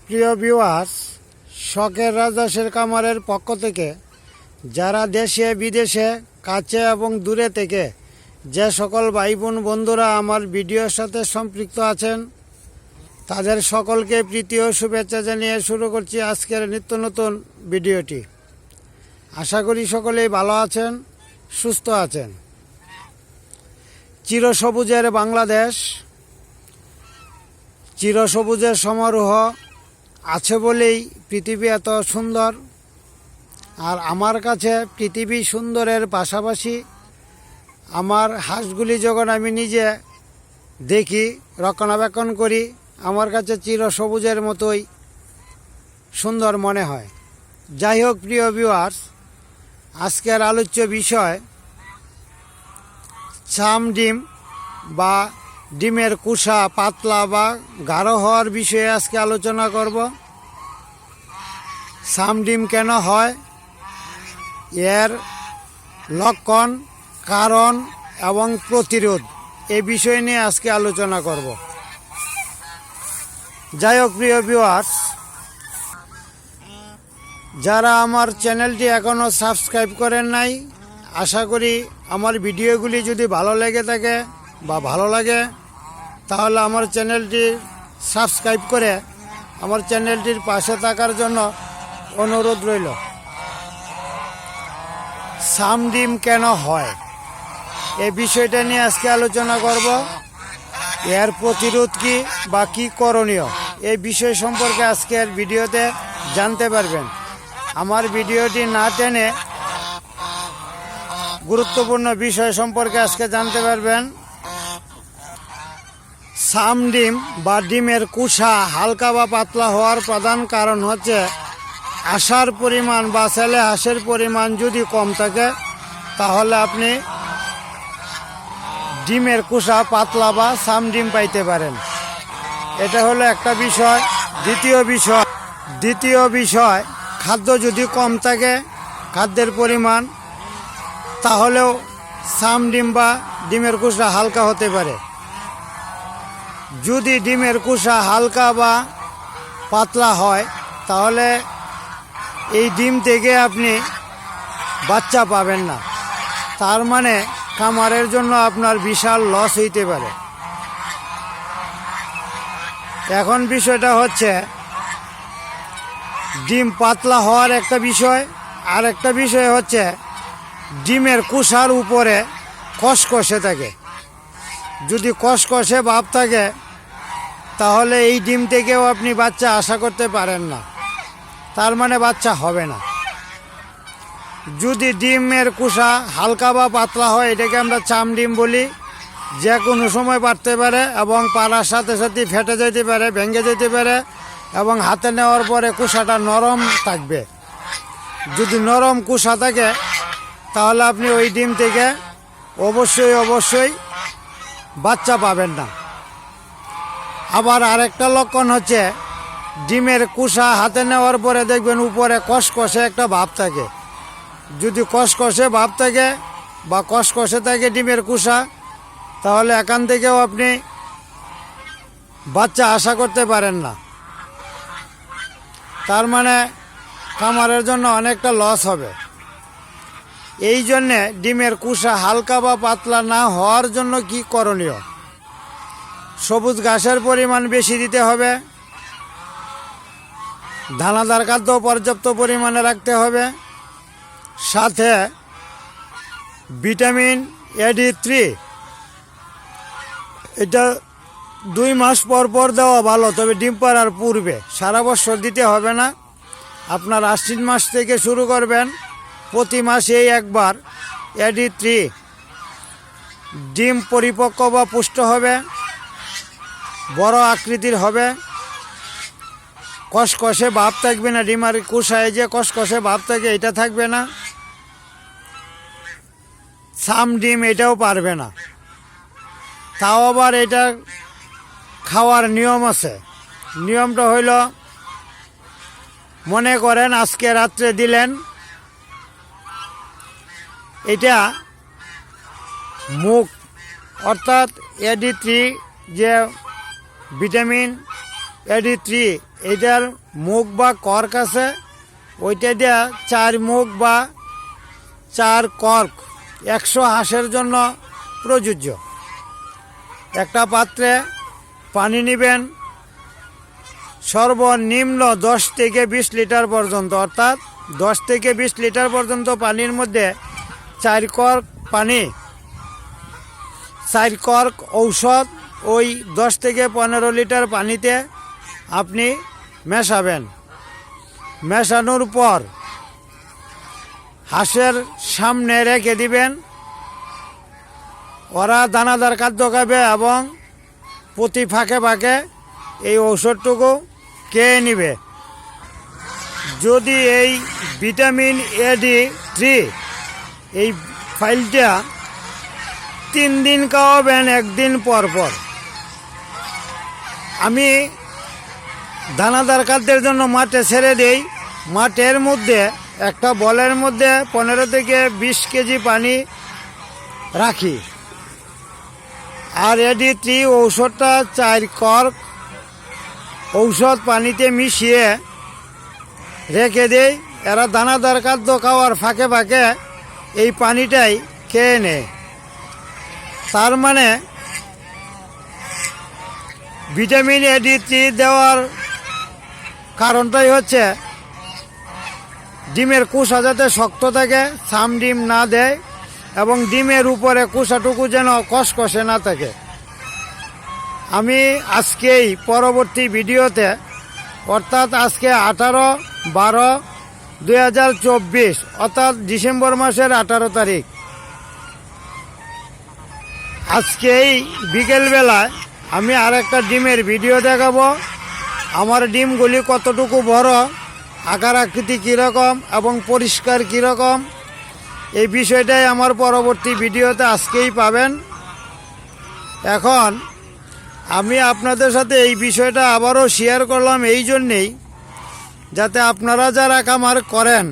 প্রিয় ভিউয়ার্স, শখের রাজহাঁসের খামারের পক্ষ থেকে যারা দেশে বিদেশে কাছে এবং দূরে থেকে যে সকল ভাই বোন বন্ধুরা আমার ভিডিওর সাথে সম্পৃক্ত আছেন, তাদের সকলকে প্রীতি ও শুভেচ্ছা জানিয়ে শুরু করছি আজকের নিত্য নতুন ভিডিওটি। আশা করি সকলেই ভালো আছেন, সুস্থ আছেন। চিরসবুজের বাংলাদেশ, চিরসবুজের সমারোহ আছে বলেই পৃথিবী এত সুন্দর। আর আমার কাছে পৃথিবী সুন্দরের পাশাপাশি আমার হাঁসগুলি যখন আমি নিজে দেখি, রক্ষণাবেক্ষণ করি, আমার কাছে চিরসবুজের মতোই সুন্দর মনে হয়। যাই হোক প্রিয় ভিউয়ার্স, আজকের আলোচ্য বিষয় চাম ডিম বা ডিমের কুসা পাতলা বা গাঢ় হওয়ার বিষয়ে আজকে আলোচনা করব। চাম ডিম কেন হয়, এর লক্ষণ, কারণ এবং প্রতিরোধ, এই বিষয় নিয়ে আজকে আলোচনা করব। যাই হোক প্রিয় ভিউয়ার্স, যারা আমার চ্যানেলটি এখনও সাবস্ক্রাইব করেন নাই, আশা করি আমার ভিডিওগুলি যদি ভালো লেগে থাকে বা ভালো লাগে, তাহলে আমার চ্যানেলটি সাবস্ক্রাইব করে আমার চ্যানেলটির পাশে থাকার জন্য অনুরোধ রইল। চাম ডিম কেন হয়, এই বিষয়টা নিয়ে আজকে আলোচনা করব। এর প্রতিরোধ কি বা কী করণীয়, এই বিষয় সম্পর্কে আজকের ভিডিওতে জানতে পারবেন। আমার ভিডিওটি না টেনে গুরুত্বপূর্ণ বিষয় সম্পর্কে আজকে জানতে পারবেন। চাম ডিম বা ডিমের কুসা হালকা বা পাতলা হওয়ার প্রধান কারণ হচ্ছে আশার পরিমাণ বা ছেলে হাঁসের পরিমাণ যদি কম থাকে, তাহলে আপনি ডিমের কুসা পাতলা বা চাম ডিম পাইতে পারেন। এটা হলো একটা বিষয়। দ্বিতীয় বিষয় খাদ্য যদি কম থাকে, খাদ্যের পরিমাণ, তাহলেও চাম ডিম বা ডিমের কুসা হালকা হতে পারে। যদি ডিমের কুসা হালকা বা পাতলা হয়, তাহলে এই ডিম থেকে আপনি বাচ্চা পাবেন না। তার মানে খামারের জন্য আপনার বিশাল লস হইতে পারে। এখন বিষয়টা হচ্ছে ডিম পাতলা হওয়ার একটা বিষয়, আর একটা বিষয় হচ্ছে ডিমের কুসার উপরে কষকষে থাকে। যদি কষকষে ভাব থাকে, তাহলে এই ডিম থেকেও আপনি বাচ্চা আশা করতে পারেন না, তার মানে বাচ্চা হবে না। যদি ডিমের কুসা হালকা বা পাতলা হয়, এটাকে আমরা চাম ডিম বলি। যে কোনো সময় পারতে পারে এবং পাড়ার সাথে সাথে ফেটে যেতে পারে, ভেঙে যেতে পারে, এবং হাতে নেওয়ার পরে কুসাটা নরম থাকবে। যদি নরম কুসা থাকে, তাহলে আপনি ওই ডিম থেকে অবশ্যই বাচ্চা পাবেন না। আবার আরেকটা লক্ষণ হচ্ছে ডিমের কুসা হাতে নেওয়ার পরে দেখবেন উপরে কষকষে একটা ভাব থাকে। যদি কষকষে ভাব থাকে বা কষকষে থাকে ডিমের কুসা, তাহলে এখান থেকেও আপনি বাচ্চা আশা করতে পারেন না। তার মানে খামারের জন্য অনেকটা লস হবে। এই জন্যে ডিমের কুসা হালকা বা পাতলা না হওয়ার জন্য কি করণীয়? সবুজ ঘাসের পরিমাণ বেশি দিতে হবে, দানাদার খাদ্য পর্যাপ্ত পরিমাণে রাখতে হবে, সাথে ভিটামিন AD3 এটা 2 মাস পর পর দেওয়া ভালো, তবে ডিম পাড়ার পূর্বে। সারা বছর দিতে হবে না। আপনার আশ্বিন মাস থেকে শুরু করবেন, প্রতি মাসেই একবার AD3। ডিম পরিপক্ক বা পুষ্ট হবে, বড় আকৃতির হবে, কষকষে ভাব থাকবে না। ডিমার কুসায় যে কষকষে ভাব থাকে, এটা থাকবে না। চাম ডিম এটাও পারবে না। তাও আবার এটা খাওয়ার নিয়ম আছে। নিয়মটা হইল, মনে করেন আজকে রাত্রে দিলেন, এটা মুখ অর্থাৎ AD3 যে ভিটামিন AD3 এটার মুখ বা কর্ক আছে, ওইটা দিয়ে 4 মুখ বা 4 কর্ক 100 হাঁসের জন্য প্রযোজ্য। একটা পাত্রে পানি নেবেন সর্বনিম্ন 10 থেকে 20 লিটার পর্যন্ত, অর্থাৎ 10 থেকে 20 লিটার পর্যন্ত পানির মধ্যে 4 কর্ক পানি, 4 কর্ক ঔষধ ওই 10 থেকে 15 লিটার পানিতে আপনি মেশাবেন। মেশানোর পর হাঁসের সামনে রেখে দিবেন। ওরা দানাদার খাদ্য খাবে এবং প্রতি ফাঁকে ফাঁকে এই ঔষধটুকু খেয়ে নিবে। যদি এই ভিটামিন AD3 এই ফাইলটা 3 দিন খাওয়াবেন, 1 দিন পর পর। আমি দানাদার খাদ্যের জন্য মাঠে ছেড়ে দেই। মাঠের মধ্যে একটা বলের মধ্যে 15 থেকে 20 কেজি পানি রাখি, আর AD3 ঔষধটা 4 কর্ক ঔষধ পানিতে মিশিয়ে রেখে দেই। এরা দানাদার খাদ্য খাওয়ার ফাঁকে ফাঁকে এই পানিটাই খেয়ে নেয়। তার মানে ভিটামিন AD3 দেওয়ার কারণটাই হচ্ছে ডিমের কুসা যাতে শক্ত থাকে, ছাম ডিম না দেয়, এবং ডিমের উপরে কুসাটুকু যেন কষকষে না থাকে। আমি আজকেই পরবর্তী ভিডিওতে, অর্থাৎ আজকে 18/12/2024, অর্থাৎ ডিসেম্বর মাসের 18 তারিখ, আজকেই বিকেলবেলায় আমি আরেকটা ডিমের ভিডিও দেখাবো। আমার ডিমগুলি কতটুকু বড়, আকার আকৃতি কীরকম এবং পরিষ্কার কীরকম, এই বিষয়টাই আমার পরবর্তী ভিডিওতে আজকেই পাবেন। এখন আমি আপনাদের সাথে এই বিষয়টা আবারও শেয়ার করলাম এই জন্যেই, যাতে আপনারা যারা খামার করেন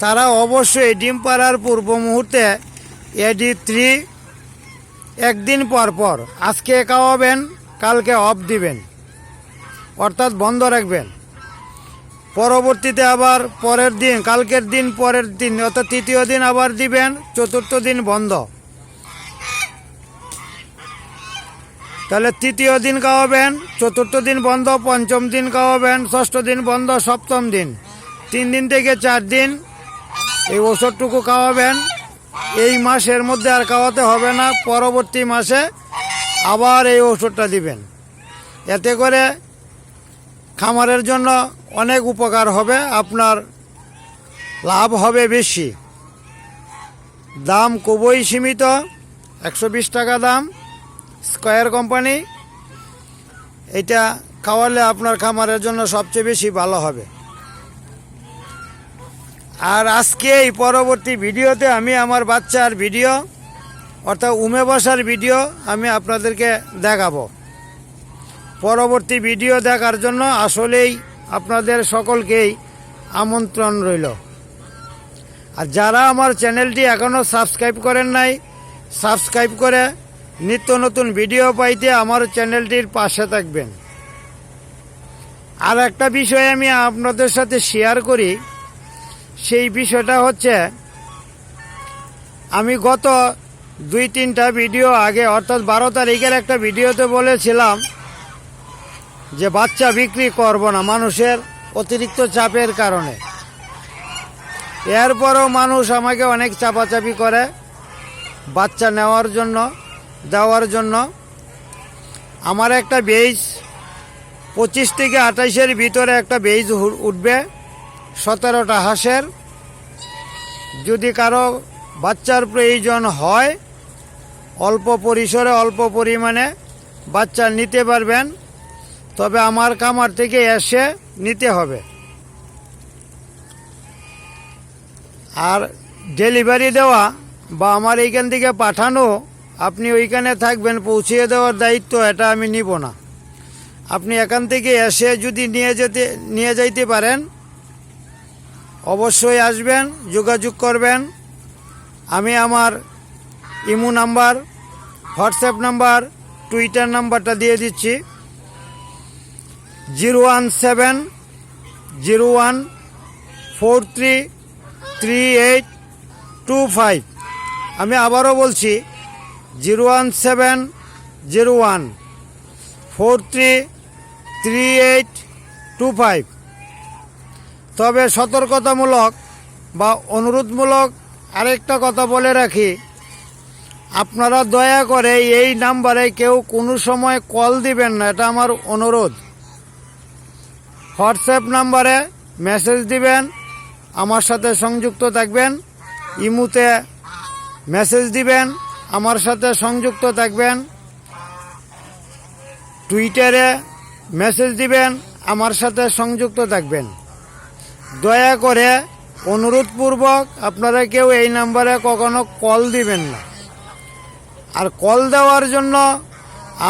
তারা অবশ্যই ডিম পাড়ার পূর্ব মুহূর্তে AD3 1 দিন পর পর, আজকে খাওয়াবেন, কালকে অফ দিবেন, অর্থাৎ বন্ধ রাখবেন। পরবর্তীতে আবার পরের দিন, কালকের দিন পরের দিন, অর্থাৎ 3য় দিন আবার দিবেন, 4র্থ দিন বন্ধ। তাহলে 3য় দিন খাওয়াবেন, 4র্থ দিন বন্ধ, 5ম দিন খাওয়াবেন, 6ষ্ঠ দিন বন্ধ, 7ম দিন, 3 দিন থেকে 4 দিন এই ওষুধটুকু খাওয়াবেন। এই মাসের মধ্যে আর খাওয়াতে হবে না, পরবর্তী মাসে আবার এই ওষুধটা দিবেন। এতে করে খামারের জন্য অনেক উপকার হবে, আপনার লাভ হবে বেশি। দাম খুবই সীমিত, 120 টাকা দাম, স্কয়ার কোম্পানি। এটা খাওয়ালে আপনার খামারের জন্য সবচেয়ে বেশি ভালো হবে। আর আজকে এই পরবর্তী ভিডিওতে আমি আমার বাচ্চার ভিডিও, অর্থাৎ উমে বসার ভিডিও আমি আপনাদেরকে দেখাবো। পরবর্তী ভিডিও দেখার জন্য আসলেই আপনাদের সকলকেই আমন্ত্রণ রইল। আর যারা আমার চ্যানেলটি এখনও সাবস্ক্রাইব করেন নাই, সাবস্ক্রাইব করে নিত্য নতুন ভিডিও পাইতে আমার চ্যানেলটির পাশে থাকবেন। আর একটা বিষয় আমি আপনাদের সাথে শেয়ার করি, সেই বিষয়টা হচ্ছে, আমি গত 2-3টা ভিডিও আগে, অর্থাৎ 12 তারিখের একটা ভিডিওতে বলেছিলাম যে বাচ্চা বিক্রি করব না মানুষের অতিরিক্ত চাপের কারণে। এরপরও মানুষ আমাকে অনেক চাপাচাপি করে বাচ্চা নেওয়ার জন্য, দেওয়ার জন্য। আমার একটা বেজ 25 থেকে 28-এর ভিতরে একটা বেজ উঠবে 17টা হাঁসের। যদি কারো বাচ্চার প্রয়োজন হয়, অল্প পরিসরে অল্প পরিমাণে বাচ্চা নিতে পারবেন, তবে আমার খামার থেকে এসে নিতে হবে। আর ডেলিভারি দেওয়া বা আমার এইখান থেকে পাঠানো, আপনি ওইখানে থাকবেন, পৌঁছিয়ে দেওয়ার দায়িত্ব এটা আমি নিব না। আপনি এখান থেকে এসে যদি নিয়ে যাইতে পারেন, অবশ্যই আসবেন, যোগাযোগ করবেন। আমি আমার imo number, WhatsApp number, Twitter নাম্বারটা দিয়ে দিচ্ছি। 01701433825। আমি আবারও বলছি 01701433825। তবে সতর্কতামূলক বা অনুরোধমূলক আরেকটা কথা বলে রাখি, আপনারা দয়া করে এই নাম্বারে কেউ কোনো সময় কল দিবেন না, এটা আমার অনুরোধ। হোয়াটসঅ্যাপ নাম্বারে মেসেজ দিবেন, আমার সাথে সংযুক্ত থাকবেন। ইমুতে মেসেজ দিবেন, আমার সাথে সংযুক্ত থাকবেন। টুইটারে মেসেজ দিবেন, আমার সাথে সংযুক্ত থাকবেন। দয়া করে অনুরোধপূর্বক আপনারা কেউ এই নাম্বারে কখনো কল দিবেন না। আর কল দেওয়ার জন্য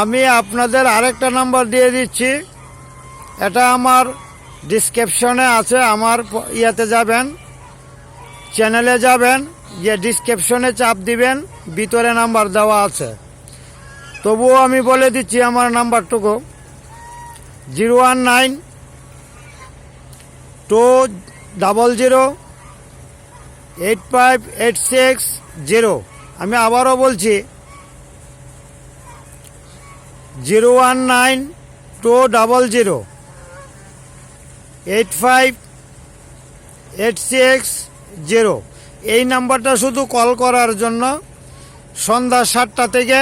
আমি আপনাদের আরেকটা নাম্বার দিয়ে দিচ্ছি, এটা আমার ডিসক্রিপশনে আছে। আমার ইয়াতে যাবেন, চ্যানেলে যাবেন, গিয়ে ডিসক্রিপশনে চাপ দিবেন, ভিতরে নাম্বার দেওয়া আছে। তবুও আমি বলে দিচ্ছি আমার নাম্বারটুকু 01920085860। আমি আবারও বলছি 01920085860। এই নাম্বারটা শুধু কল করার জন্য। সন্ধ্যা 7টা থেকে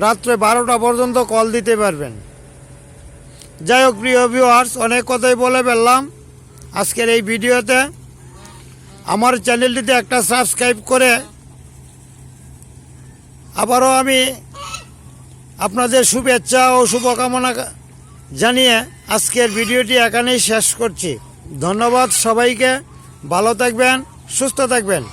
রাত্রে 12টা পর্যন্ত কল দিতে পারবেন। যাই হোক প্রিয় ভিউয়ার্স, অনেক কথাই বলে ফেললাম আজকের এই ভিডিওতে। আমার চ্যানেলটিতে একটা সাবস্ক্রাইব করে আবারও আমি আপনাদের শুভেচ্ছা ও শুভকামনা জানিয়ে আজকের ভিডিওটি এখানেই শেষ করছি। ধন্যবাদ সবাইকে, ভালো থাকবেন, সুস্থ থাকবেন।